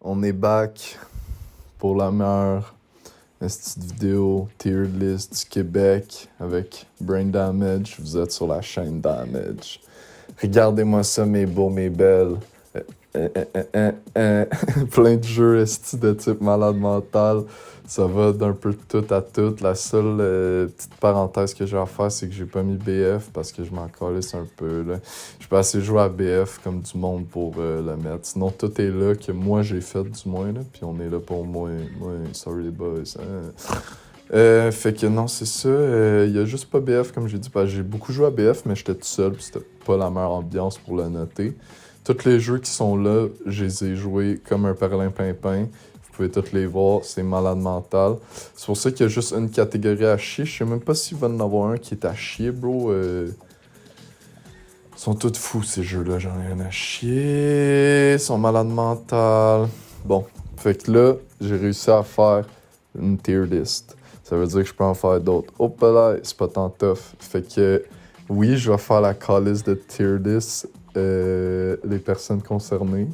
On est back pour la meilleure petite vidéo tier list du Québec avec Brain Damage. Vous êtes sur la chaîne Damage. Regardez-moi ça, mes beaux, mes belles. Plein de jeux esti de type malade mental. Ça va d'un peu tout à tout. La seule petite parenthèse que j'ai à faire, c'est que j'ai pas mis BF parce que je m'en calisse un peu. Là. Je peux assez jouer à BF comme du monde pour le mettre. Sinon, tout est là que moi j'ai fait du moins. Là, puis on est là pour moi. Sorry les boys. Fait que non, c'est ça. Il y a juste pas BF comme j'ai dit. Parce que j'ai beaucoup joué à BF, mais j'étais tout seul. Puis c'était pas la meilleure ambiance pour le noter. Tous les jeux qui sont là, je les ai joués comme un perlimpinpin. Vous pouvez tous les voir, c'est malade mental. C'est pour ça qu'il y a juste une catégorie à chier. Je sais même pas s'il va y en avoir un qui est à chier, bro. Ils sont tous fous, ces jeux-là. J'en ai rien à chier. Ils sont malades mental. Bon, fait que là, j'ai réussi à faire une tier list. Ça veut dire que je peux en faire d'autres. Hop là, c'est pas tant tough. Fait que, oui, je vais faire la calice de tier list. Les personnes concernées.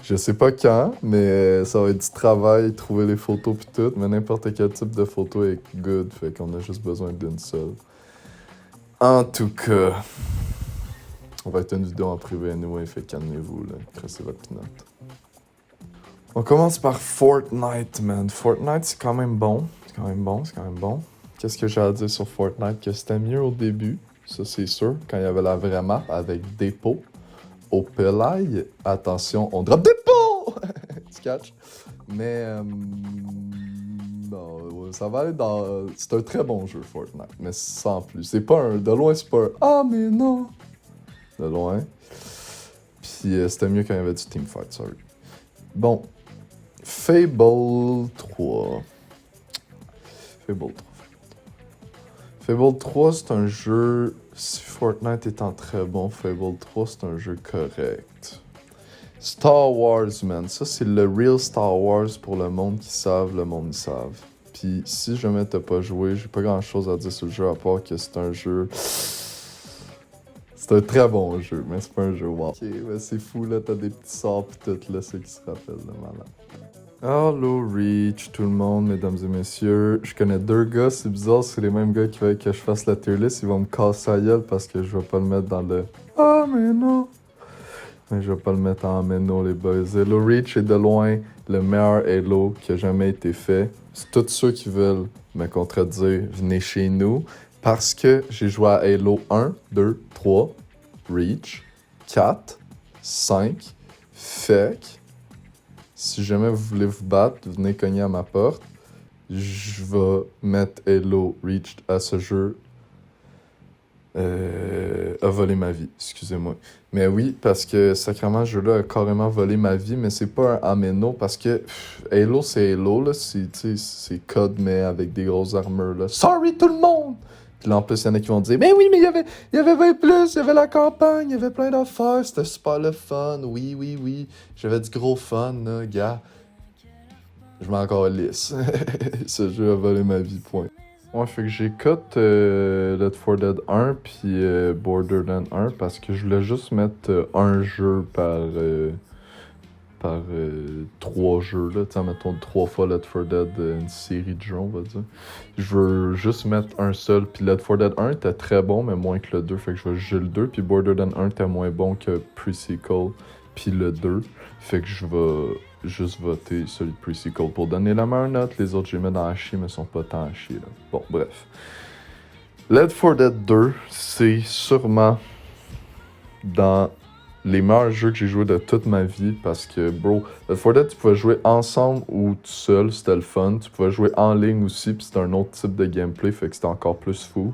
Je sais pas quand, mais ça va être du travail, trouver les photos pis tout, mais n'importe quel type de photo est good, fait qu'on a juste besoin d'une seule. En tout cas, on va être une vidéo en privé anyway, fait calmez-vous, là, cressez votre pinotte. On commence par Fortnite, man. Fortnite, c'est quand même bon. C'est quand même bon. Qu'est-ce que j'ai à dire sur Fortnite? Que c'était mieux au début. Ça, c'est sûr. Quand il y avait la vraie map avec dépôt. Au Pelay, attention, on drop dépôt! Tu catches? Mais, non, ça va aller dans... c'est un très bon jeu, Fortnite, mais sans plus. C'est pas un... De loin, c'est pas un... Ah, mais non! De loin. Puis c'était mieux quand il y avait du teamfight, sorry. Bon. Fable 3. Fable 3, c'est un jeu... Si Fortnite étant très bon, Fable 3, c'est un jeu correct. Star Wars, man. Ça, c'est le real Star Wars pour le monde qui savent, le monde qui savent. Puis, si jamais t'as pas joué, j'ai pas grand-chose à dire sur le jeu, à part que c'est un jeu... C'est un très bon jeu, mais c'est pas un jeu wow. Ok, mais c'est fou, là, t'as des petits sorts pis tout, là, ceux qui se rappellent, là, malade. Hello Reach, tout le monde, mesdames et messieurs. Je connais deux gars, c'est bizarre, c'est les mêmes gars qui veulent que je fasse la tier list. Ils vont me casser la gueule parce que je vais pas le mettre dans le... Ah, mais non! Mais je vais pas le mettre en mais non, les boys. Halo Reach est de loin le meilleur Halo qui a jamais été fait. C'est tous ceux qui veulent me contredire, venez chez nous. Parce que j'ai joué à Halo 1, 2, 3, Reach, 4, 5, Fake. Si jamais vous voulez vous battre, venez cogner à ma porte. Je vais mettre Halo Reach à ce jeu. A volé ma vie, excusez-moi. Mais oui, parce que sacrément, ce jeu-là a carrément volé ma vie, mais c'est pas un ameno parce que Halo, c'est Halo, là. C'est code, mais avec des grosses armures, là. Sorry tout le monde! Puis là, en plus, il y en a qui vont dire, mais oui, mais il y avait 20 plus, il y avait la campagne, il y avait plein d'affaires, c'était super le fun, oui. J'avais du gros fun, là, gars. Je m'en encore lisse. Ce jeu a volé ma vie, point. Ouais, fait que j'ai cut Left 4 Dead 1 puis Borderlands 1 parce que je voulais juste mettre un jeu par 3 jeux, là. T'sais, mettons 3 fois Left 4 Dead, une série de jeux, on va dire. Je veux juste mettre un seul, puis Left 4 Dead 1 était très bon, mais moins que le 2, fait que je vais juger le 2, puis Borderlands 1 était moins bon que Pre-Sequel, puis le 2, fait que je vais juste voter celui de Pre-Sequel pour donner la meilleure note. Les autres, je les mets dans la chier, mais sont pas tant à chier, là. Bon, bref. Left 4 Dead 2, c'est sûrement dans les meilleurs jeux que j'ai joué de toute ma vie parce que, bro, Left 4 Dead, tu pouvais jouer ensemble ou tout seul, c'était le fun. Tu pouvais jouer en ligne aussi, puis c'était un autre type de gameplay, fait que c'était encore plus fou.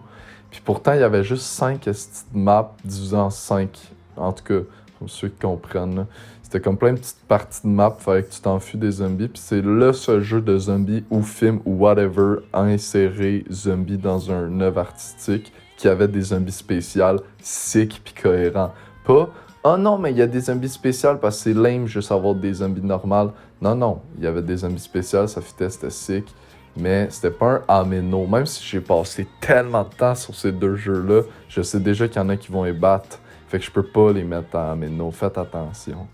Puis pourtant, il y avait juste 5 maps divisées en 5. En tout cas, pour ceux qui comprennent, là. C'était comme plein de petites parties de map, fallait que tu t'enfuis des zombies. Puis c'est le seul jeu de zombies ou film ou whatever à insérer zombies dans un œuvre artistique qui avait des zombies spéciales, sick puis cohérents. Pas oh non, mais il y a des zombies spéciales parce que c'est lame juste avoir des zombies normales. Non, il y avait des zombies spéciales, ça fitait, c'était sick. Mais c'était pas un ameno. Même si j'ai passé tellement de temps sur ces deux jeux-là, je sais déjà qu'il y en a qui vont les battre. Fait que je peux pas les mettre en ameno. Faites attention.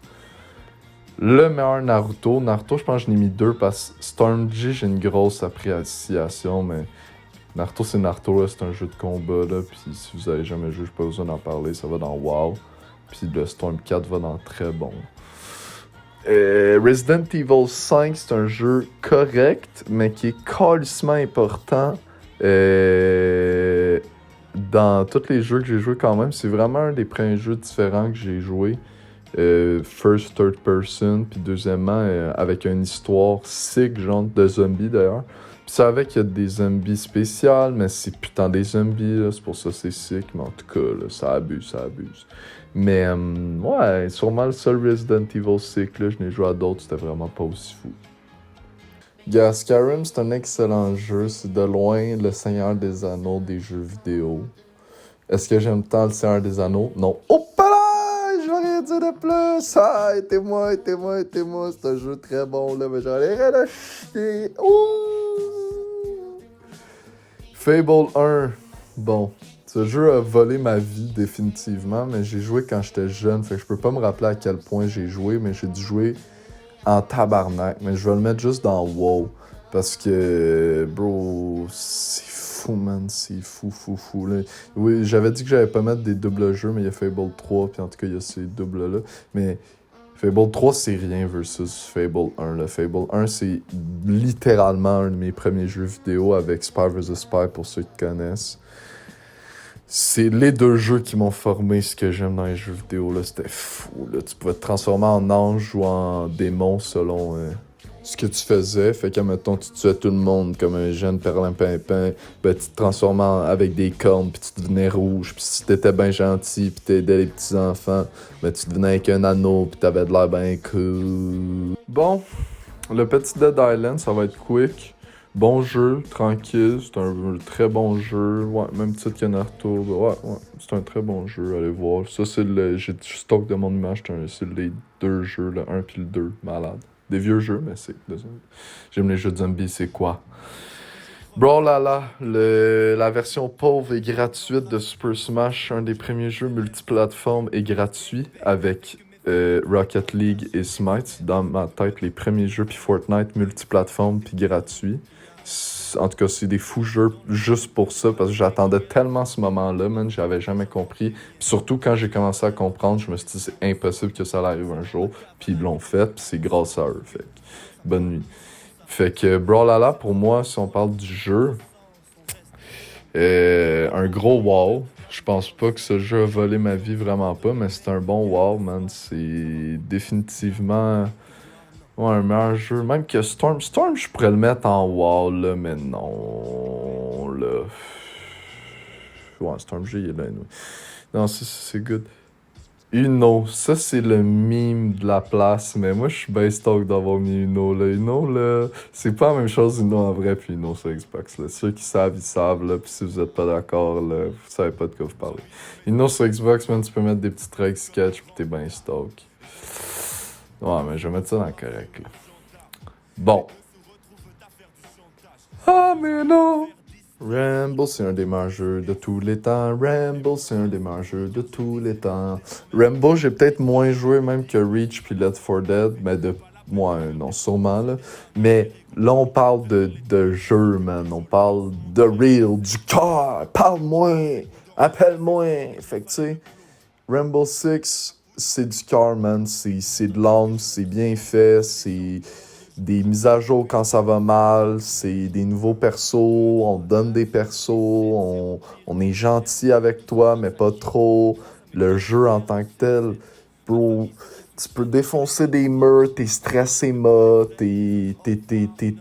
Le meilleur Naruto. Naruto, je pense que je l'ai mis 2 parce que Storm-J, j'ai une grosse appréciation, mais Naruto, c'est Naruto, là, c'est un jeu de combat, là, puis si vous avez jamais joué, j'ai pas besoin d'en parler, ça va dans WoW. Puis le Storm 4 va dans très bon. Resident Evil 5, c'est un jeu correct, mais qui est calissement important dans tous les jeux que j'ai joués quand même. C'est vraiment un des premiers jeux différents que j'ai joué. First, third person, puis deuxièmement, avec une histoire sick, genre de zombies d'ailleurs. Puis ça avec qu'il y a des zombies spéciales, mais c'est putain des zombies, là, c'est pour ça que c'est sick, mais en tout cas, là, ça abuse. Mais ouais, sûrement le seul Resident Evil sick, là, je n'ai joué à d'autres, c'était vraiment pas aussi fou. Yeah, Skyrim, c'est un excellent jeu, c'est de loin le Seigneur des Anneaux des jeux vidéo. Est-ce que j'aime tant le Seigneur des Anneaux? Non. Oh là! Je vais rien dire de plus! Ah, aidez-moi, c'est un jeu très bon, là, mais j'en ai rien à chier. Ouh! Fable 1. Bon, ce jeu a volé ma vie définitivement, mais j'ai joué quand j'étais jeune, fait que je peux pas me rappeler à quel point j'ai joué, mais j'ai dû jouer en tabarnak. Mais je vais le mettre juste dans WoW, parce que, bro, c'est fou, man, c'est fou, là. Oui, j'avais dit que j'allais pas mettre des doubles jeux, mais il y a Fable 3, puis en tout cas, il y a ces doubles-là, mais Fable 3, c'est rien versus Fable 1. Là. Fable 1, c'est littéralement un de mes premiers jeux vidéo avec Spy vs Spy, pour ceux qui connaissent. C'est les deux jeux qui m'ont formé ce que j'aime dans les jeux vidéo. Là. C'était fou. Là. Tu pouvais te transformer en ange ou en démon selon ce que tu faisais. Fait que, mettons, tu tuais tout le monde comme un jeune perlimpinpin. Ben, tu te transformais avec des cornes, puis tu devenais rouge. Puis si t'étais bien gentil, puis t'aidais les petits-enfants, ben, tu devenais avec un anneau, puis t'avais de l'air bien cool. Bon, le petit Dead Island, ça va être quick. Bon jeu, tranquille, c'est un très bon jeu. Ouais, même titre que Naruto. Ouais, c'est un très bon jeu, allez voir. Ça, c'est le. J'ai du stock de mon image, c'est les deux jeux, le 1 puis le 2, malade. Des vieux jeux, mais c'est. J'aime les jeux de zombies, c'est quoi? Brawlhalla, la version pauvre et gratuite de Super Smash, un des premiers jeux multiplateformes et gratuit avec Rocket League et Smite. Dans ma tête, les premiers jeux, puis Fortnite multiplateforme puis gratuit. En tout cas, c'est des fous jeux juste pour ça, parce que j'attendais tellement ce moment-là, man, j'avais jamais compris. Puis surtout, quand j'ai commencé à comprendre, je me suis dit, c'est impossible que ça arrive un jour. Puis ils l'ont fait, puis c'est grâce à eux. Fait que, bonne nuit. Fait que Brawlhalla, pour moi, si on parle du jeu, un gros wow. Je pense pas que ce jeu a volé ma vie, vraiment pas, mais c'est un bon wow, man. C'est définitivement un meilleur jeu. Même que Storm, je pourrais le mettre en wow, là, mais non, là. Ouais, Storm G, il est là, anyway. Non, c'est good. Uno, ça c'est le meme de la place, mais moi je suis bien stock d'avoir mis Uno là. Uno là, c'est pas la même chose Uno en vrai puis Uno sur Xbox là. Ceux qui savent, ils savent là, puis si vous êtes pas d'accord là, vous savez pas de quoi vous parlez. Uno sur Xbox, man, tu peux mettre des petits tracks sketch puis t'es bien stock. Ouais, mais je vais mettre ça dans le correct là. Bon. Ah mais non! Rambo, c'est un des meilleurs jeux de tous les temps. Rambo, c'est un des meilleurs jeux de tous les temps. Rambo, j'ai peut-être moins joué même que Reach puis Left 4 Dead, mais de moi, non, sûrement, là. Mais là, on parle de jeu, man. On parle de real, du cœur. Parle-moi, appelle-moi. Fait que, tu sais, Rainbow Six, c'est du cœur, man. C'est de l'âme, c'est bien fait, c'est des mises à jour quand ça va mal, c'est des nouveaux persos, on te donne des persos, on est gentil avec toi, mais pas trop. Le jeu en tant que tel, bro, tu peux défoncer des murs, t'es stressé, t'es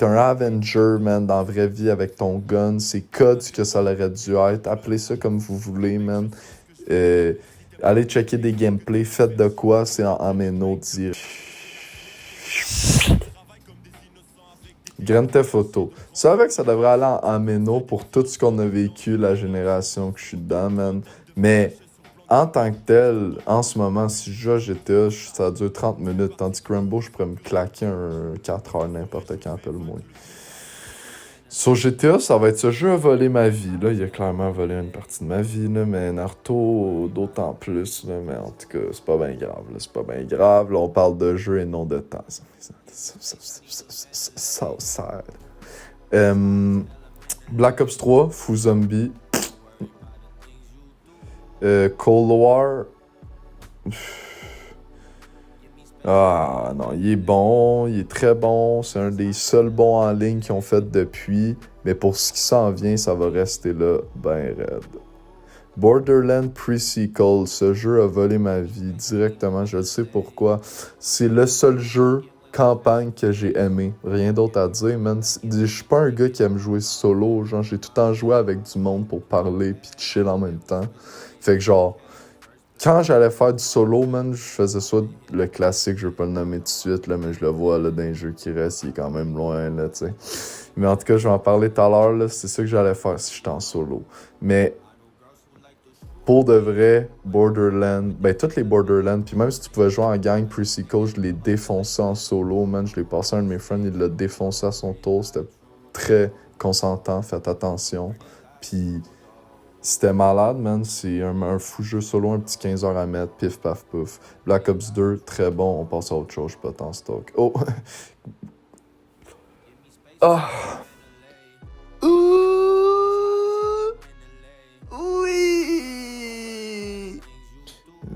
un Avenger, man, dans la vraie vie avec ton gun. C'est code ce que ça aurait dû être. Appelez ça comme vous voulez, man. Allez checker des gameplays, faites de quoi, c'est en ameno dire. Grand Theft Auto. C'est vrai que ça devrait aller en ameno pour tout ce qu'on a vécu, la génération que je suis dedans, man. Mais en tant que tel, en ce moment, si je joue à GTA, ça dure 30 minutes. Tandis que Rambo, je pourrais me claquer un 4 heures n'importe quand, appelle-moi. Sur GTA, ça va être ce jeu a volé ma vie. Là, il a clairement volé une partie de ma vie, là, mais Naruto, d'autant plus. Là, mais en tout cas, c'est pas bien grave. Là, c'est pas bien grave. Là, on parle de jeu et non de temps. Sad. Black Ops 3, Fou Zombie. Cold War. Ah non, il est bon, il est très bon. C'est un des seuls bons en ligne qu'ils ont fait depuis. Mais pour ce qui s'en vient, ça va rester là, ben raide. Borderlands Pre-Sequel, ce jeu a volé ma vie directement, je le sais pourquoi. C'est le seul jeu campagne que j'ai aimé. Rien d'autre à dire, man. Je suis pas un gars qui aime jouer solo, genre j'ai tout le temps joué avec du monde pour parler puis chill en même temps. Fait que genre, quand j'allais faire du solo, man, je faisais soit le classique, je vais pas le nommer tout de suite, là, mais je le vois là, dans les jeux qui restent, il est quand même loin, là, tu sais. Mais en tout cas, je vais en parler tout à l'heure, là, c'est ça que j'allais faire si j'étais en solo. Mais pour de vrai, Borderlands, ben toutes les Borderlands, puis même si tu pouvais jouer en gang pre-sequel, je l'ai défoncé en solo, man, je l'ai passé à un de mes friends, il l'a défoncé à son tour, c'était très consentant, faites attention. Puis c'était malade, man. C'est un fou jeu solo, un petit 15 heures à mettre, pif paf pouf. Black Ops 2, très bon, on passe à autre chose, je suis pas tant stock. Oh! Ah! Ouh! Oui!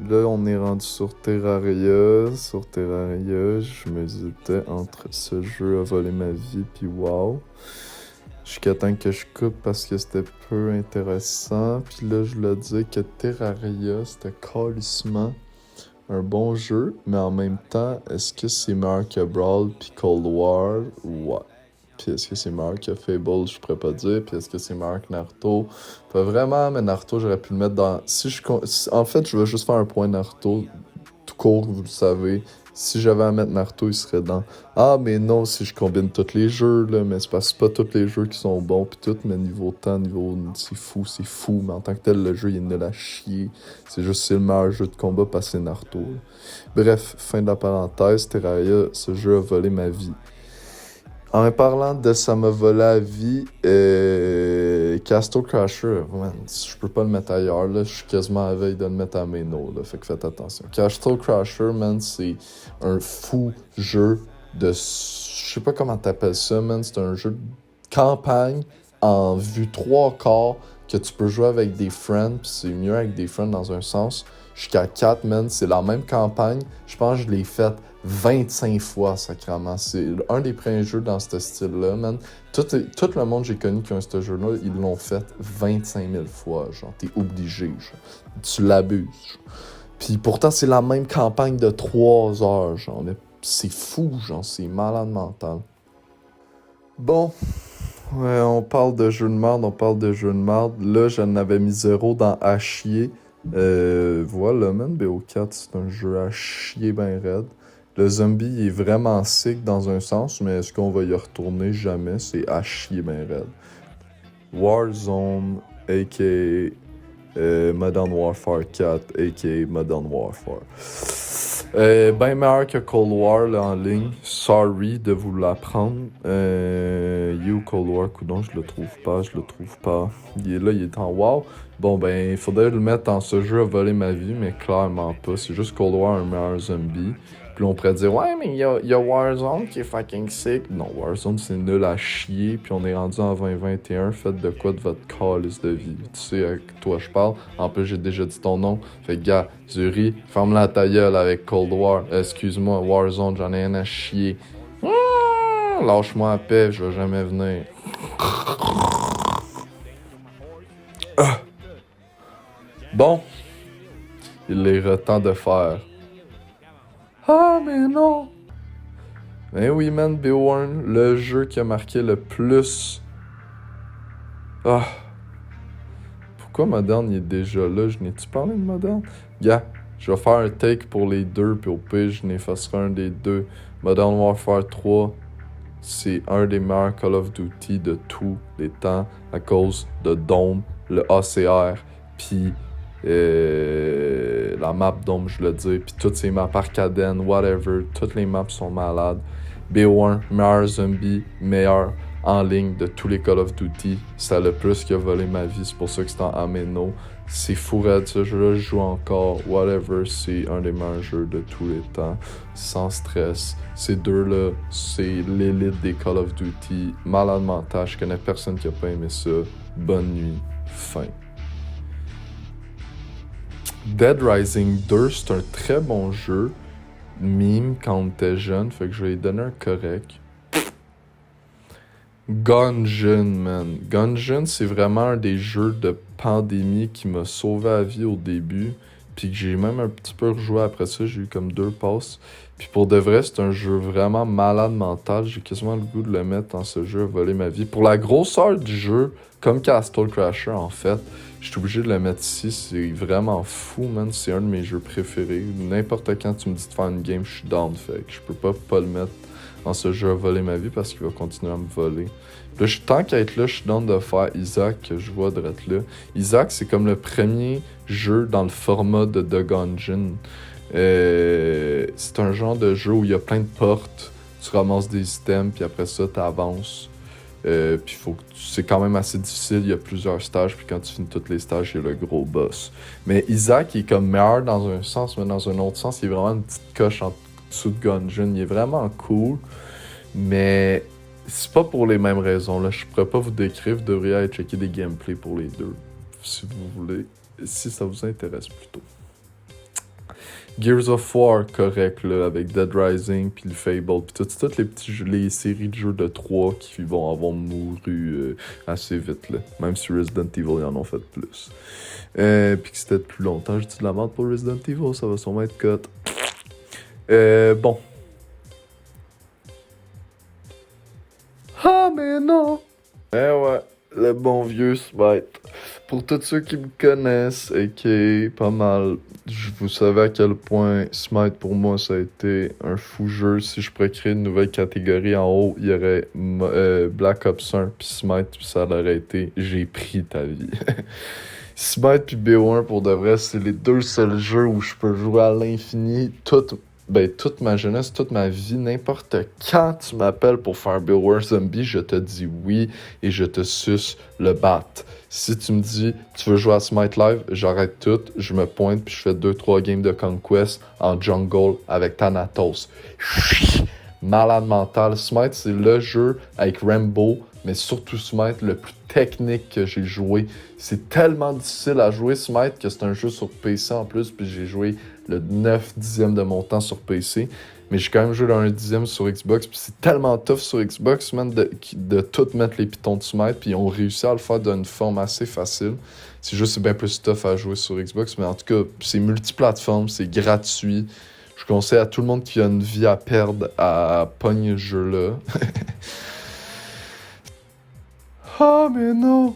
Là, on est rendu sur Terraria. Sur Terraria, je m'hésitais entre ce jeu a volé ma vie puis wow. Jusqu'à temps que je coupe parce que c'était peu intéressant. Puis là, je le dis que Terraria, c'était calissement un bon jeu. Mais en même temps, est-ce que c'est meilleur que Brawl puis Cold War? Ouais. Puis est-ce que c'est meilleur que Fable? Je pourrais pas dire. Puis est-ce que c'est meilleur que Naruto? Pas vraiment, mais Naruto, j'aurais pu le mettre dans... En fait, je veux juste faire un point Naruto. Tout court, vous le savez. Si j'avais à mettre Naruto, il serait dans... Ah, mais non, si je combine tous les jeux, là, mais c'est parce que c'est pas tous les jeux qui sont bons, pis tout, mais niveau temps, niveau... C'est fou, mais en tant que tel, le jeu, il est nul à chier. C'est juste, c'est le meilleur jeu de combat parce que c'est Naruto. Là. Bref, fin de la parenthèse, Terraria, ce jeu a volé ma vie. En parlant de ça m'a volé la vie, Castle Crasher, man, je peux pas le mettre ailleurs, là, je suis quasiment à la veille de le mettre à mes notes, là, fait que faites attention. Castle Crasher, man, c'est un fou jeu de... Je sais pas comment t'appelles ça, man, c'est un jeu de campagne en vue 3/4 que tu peux jouer avec des friends, pis c'est mieux avec des friends dans un sens. Jusqu'à 4, man, c'est la même campagne, je pense que je l'ai faite 25 fois, sacrément. C'est un des premiers jeux dans ce style-là, man. Tout le monde que j'ai connu qui a ce jeu-là, ils l'ont fait 25 000 fois, genre. T'es obligé, genre. Tu l'abuses, genre. Puis pourtant, c'est la même campagne de 3 heures, genre. Mais c'est fou, genre. C'est malade mental. Bon. Ouais, on parle de jeux de merde, Là, j'en avais mis 0 dans à chier. Voilà, man. BO4, c'est un jeu à chier ben raide. Le zombie il est vraiment sick dans un sens, mais est-ce qu'on va y retourner? Jamais. C'est à chier ben raide. Warzone, a.k.a. Modern Warfare 4, a.k.a. Modern Warfare. Ben meilleur que Cold War là, en ligne. Sorry de vous l'apprendre. You Cold War, coudonc, je le trouve pas. Il est en wow. Bon ben, il faudrait le mettre en ce jeu à voler ma vie, mais clairement pas. C'est juste Cold War un meilleur zombie. Puis on pourrait dire, ouais, mais il y a Warzone qui est fucking sick. Non, Warzone, c'est nul à chier. Puis on est rendu en 2021. Faites de quoi de votre calice de vie. Tu sais à toi je parle. En plus, j'ai déjà dit ton nom. Fait que, gars, Zuri, ferme-la ta gueule avec Cold War. Excuse-moi, Warzone, j'en ai rien à chier. Lâche-moi à paix, je vais jamais venir. Bon, il est temps de faire. Ah, mais non! Ben oui, man, BO1, le jeu qui a marqué le plus. Ah. Pourquoi Modern il est déjà là? Je n'ai-tu parlé de Modern? Gars, je vais faire un take pour les deux, puis au pire, je n'effacerai un des deux. Modern Warfare 3, c'est un des meilleurs Call of Duty de tous les temps à cause de Dome, le ACR, puis la map Dome, je le dis, puis toutes ces maps arcadiennes, whatever, toutes les maps sont malades. BO1, meilleur zombie, meilleur en ligne de tous les Call of Duty. C'est le plus qui a volé ma vie, c'est pour ça que c'est en Ameno. C'est fou raide, ce jeu-là, je joue encore, whatever, c'est un des meilleurs jeux de tous les temps, sans stress. Ces deux-là, c'est l'élite des Call of Duty, malade mental, je connais personne qui a pas aimé ça. Bonne nuit, fin. Dead Rising 2, c'est un très bon jeu, meme quand on était jeune, fait que je vais lui donner un correct. Gungeon, man. Gungeon, c'est vraiment un des jeux de pandémie qui m'a sauvé la vie au début. Puis que j'ai même un petit peu rejoué après ça. J'ai eu comme 2 passes. Puis pour de vrai, c'est un jeu vraiment malade mental. J'ai quasiment le goût de le mettre dans ce jeu à voler ma vie. Pour la grosseur du jeu, comme Castle Crasher en fait, je suis obligé de le mettre ici. C'est vraiment fou, man. C'est un de mes jeux préférés. N'importe quand tu me dis de faire une game, je suis down. Fait que je peux pas le mettre dans ce jeu à voler ma vie parce qu'il va continuer à me voler. Là, tant qu'à être là, je suis down de faire Isaac, que je vois d'être là. Isaac, c'est comme le premier jeu dans le format de The Gungeon. C'est un genre de jeu où il y a plein de portes, tu ramasses des items, puis après ça, t'avances. Puis c'est quand même assez difficile, il y a plusieurs stages, puis quand tu finis tous les stages, il y a le gros boss. Mais Isaac, il est comme meilleur dans un sens, mais dans un autre sens, il est vraiment une petite coche en dessous de Gungeon. Il est vraiment cool, mais c'est pas pour les mêmes raisons. Là, je pourrais pas vous décrire, vous devriez aller checker des gameplays pour les deux, si vous voulez, si ça vous intéresse plutôt. Gears of War, correct, là, avec Dead Rising, puis le Fable, puis toutes les petits jeux, les séries de jeux de 3 qui vont avoir mouru assez vite, là. Même si Resident Evil, ils en ont fait plus. Puis que c'était plus longtemps, j'ai dit de la merde pour Resident Evil, ça va sûrement être cut. Bon. Ah, mais non! Ouais, le bon vieux Smite. Pour tous ceux qui me connaissent, et qui pas mal, vous savez à quel point Smite pour moi ça a été un fou jeu. Si je pourrais créer une nouvelle catégorie en haut, il y aurait Black Ops 1 puis Smite, puis ça aurait été j'ai pris ta vie. Smite puis BO1 pour de vrai, c'est les deux seuls jeux où je peux jouer à l'infini toute ma jeunesse, toute ma vie, n'importe quand tu m'appelles pour faire BO1 Zombie, je te dis oui et je te suce le bat. Si tu me dis tu veux jouer à Smite Live, j'arrête tout, je me pointe puis je fais 2-3 games de Conquest en jungle avec Thanatos. Malade mental. Smite, c'est le jeu avec Rambo, mais surtout Smite, le plus technique que j'ai joué. C'est tellement difficile à jouer Smite que c'est un jeu sur PC en plus, puis j'ai joué le 9/10 de mon temps sur PC. Mais j'ai quand même joué le 1/10 sur Xbox, puis c'est tellement tough sur Xbox, man, de tout mettre les pitons de Smite, puis ils ont réussi à le faire d'une forme assez facile. C'est juste, c'est bien plus tough à jouer sur Xbox, mais en tout cas, c'est multiplateforme, c'est gratuit. Je conseille à tout le monde qui a une vie à perdre à pogner ce jeu-là. Ah, mais non!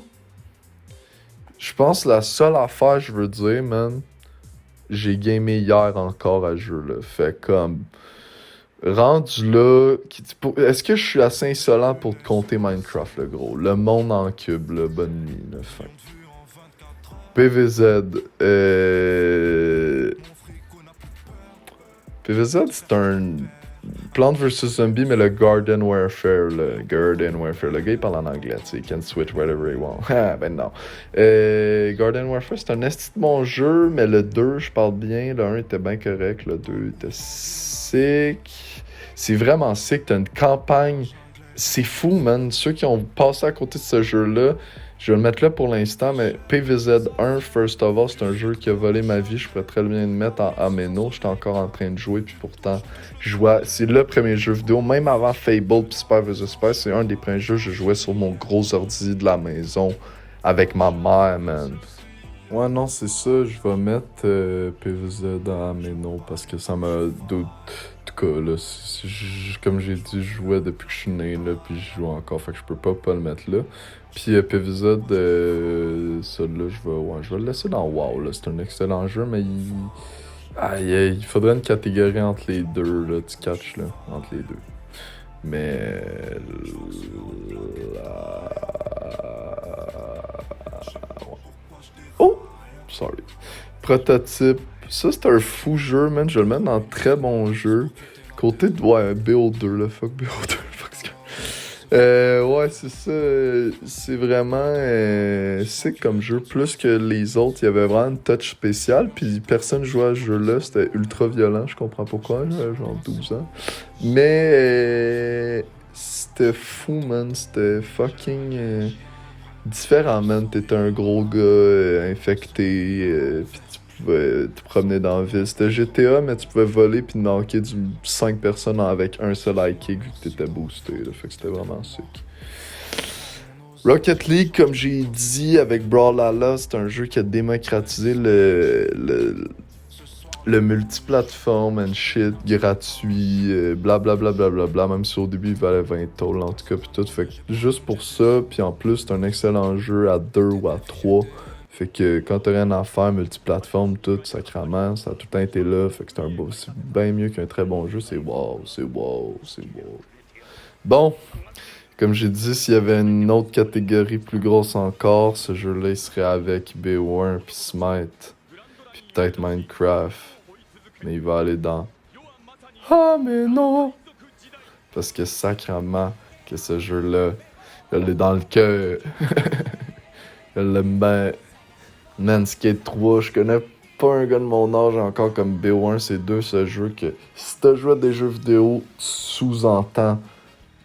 Je pense que la seule affaire, je veux dire, man, j'ai gamé hier encore à ce jeu-là. Fait comme... Rendu là... Est-ce que je suis assez insolent pour te compter Minecraft, le gros? Le monde en cube, là. Bonne nuit, là. Fin. PVZ. PVZ, c'est un Plant vs Zombie, mais le Garden Warfare. Le gars, il parle en anglais, tu sais, il can switch whatever he wants. Ah, ben non. Garden Warfare, c'est un esti de mon jeu, mais le 2, je parle bien. Le 1 était bien correct, le 2 était sick. C'est vraiment sick, t'as une campagne. C'est fou, man. Ceux qui ont passé à côté de ce jeu-là, je vais le mettre là pour l'instant, mais PVZ 1, first of all, c'est un jeu qui a volé ma vie. Je pourrais très bien le mettre en Ameno. J'étais encore en train de jouer, puis pourtant, c'est le premier jeu vidéo. Même avant Fable puis Spy vs Spy, c'est un des premiers jeux que je jouais sur mon gros ordi de la maison avec ma mère, man. Ouais, non, c'est ça. Je vais mettre PVZ en Ameno parce que ça m'a... En tout cas, là, comme j'ai dit, je jouais depuis que je suis né, là, puis je joue encore, fait que je peux pas le mettre là. Puis PVZ, celui-là, je vais le laisser dans WoW, là, c'est un excellent jeu, mais il faudrait une catégorie entre les deux, là, tu catches, là, entre les deux. Mais... Oh! Sorry. Prototype. Ça, c'est un fou jeu, man. Je vais le mettre dans très bon jeu. Côté de... Ouais, BO2, là. Fuck BO2. Ouais, c'est ça. C'est vraiment sick comme jeu. Plus que les autres, il y avait vraiment une touch spéciale. Puis personne jouait à ce jeu-là. C'était ultra violent. Je comprends pourquoi. J'avais genre 12 ans. Mais c'était fou, man. C'était fucking différent, man. T'étais un gros gars infecté. Puis tu pouvais te promener dans la ville. C'était GTA, mais tu pouvais voler puis knocker 5 personnes avec un seul high kick vu que t'étais boosté. Là. Fait que c'était vraiment sick. Rocket League, comme j'ai dit, avec Brawlhalla, c'est un jeu qui a démocratisé le multiplateforme and shit, gratuit, blablabla, blablabla, même si au début il valait 20 tôles en tout cas, pis tout. Fait que juste pour ça, puis en plus, c'est un excellent jeu à 2 ou à 3. Fait que quand t'as rien à faire, multiplateforme, tout, sacrément, ça a tout le temps été là. Fait que c'est bien mieux qu'un très bon jeu. C'est wow, c'est wow, c'est wow. Bon, comme j'ai dit, s'il y avait une autre catégorie plus grosse encore, ce jeu-là, il serait avec BO1 puis Smite, puis peut-être Minecraft. Mais il va aller dans Ah, mais non! Parce que sacrément que ce jeu-là, il est dans le cœur. Je l'aime bien. Man, Skate 3, je connais pas un gars de mon âge encore comme BO1. C'est deux ce jeu que si t'as joué à des jeux vidéo, sous-entend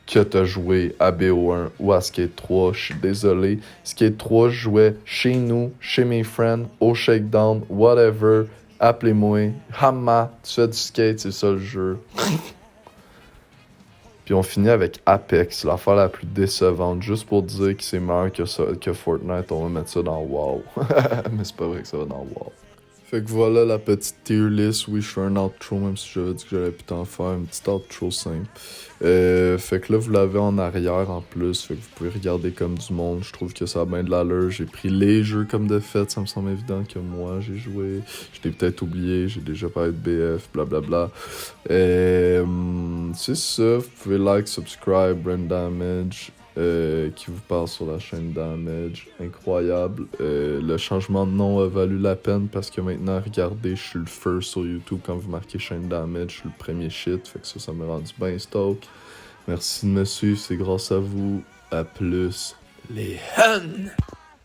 que t'as joué à BO1 ou à Skate 3. Je suis désolé. Skate 3, je jouais chez nous, chez mes friends, au shakedown, whatever. Appelez-moi. Hamma, tu fais du skate, c'est ça le jeu. Puis on finit avec Apex, l'affaire la plus décevante, juste pour dire que c'est meilleur que Fortnite, on va mettre ça dans WoW. Mais c'est pas vrai que ça va dans WoW. Fait que voilà la petite tier list. Oui, je fais un outro, même si j'avais dit que j'allais plus t'en faire. Un petit outro simple. Fait que là, vous l'avez en arrière en plus. Fait que vous pouvez regarder comme du monde. Je trouve que ça a bien de l'allure. J'ai pris les jeux comme de fait. Ça me semble évident que moi, j'ai joué. Je l'ai peut-être oublié. J'ai déjà parlé de BF, blablabla. C'est ça. Vous pouvez like, subscribe, Brain Damage. Qui vous parle sur la chaîne Damage. Incroyable. Le changement de nom a valu la peine parce que maintenant, regardez, je suis le first sur YouTube. Quand vous marquez chaîne Damage, je suis le premier shit. Fait que ça m'a rendu bien stock. Merci de me suivre, c'est grâce à vous. À plus. Les huns!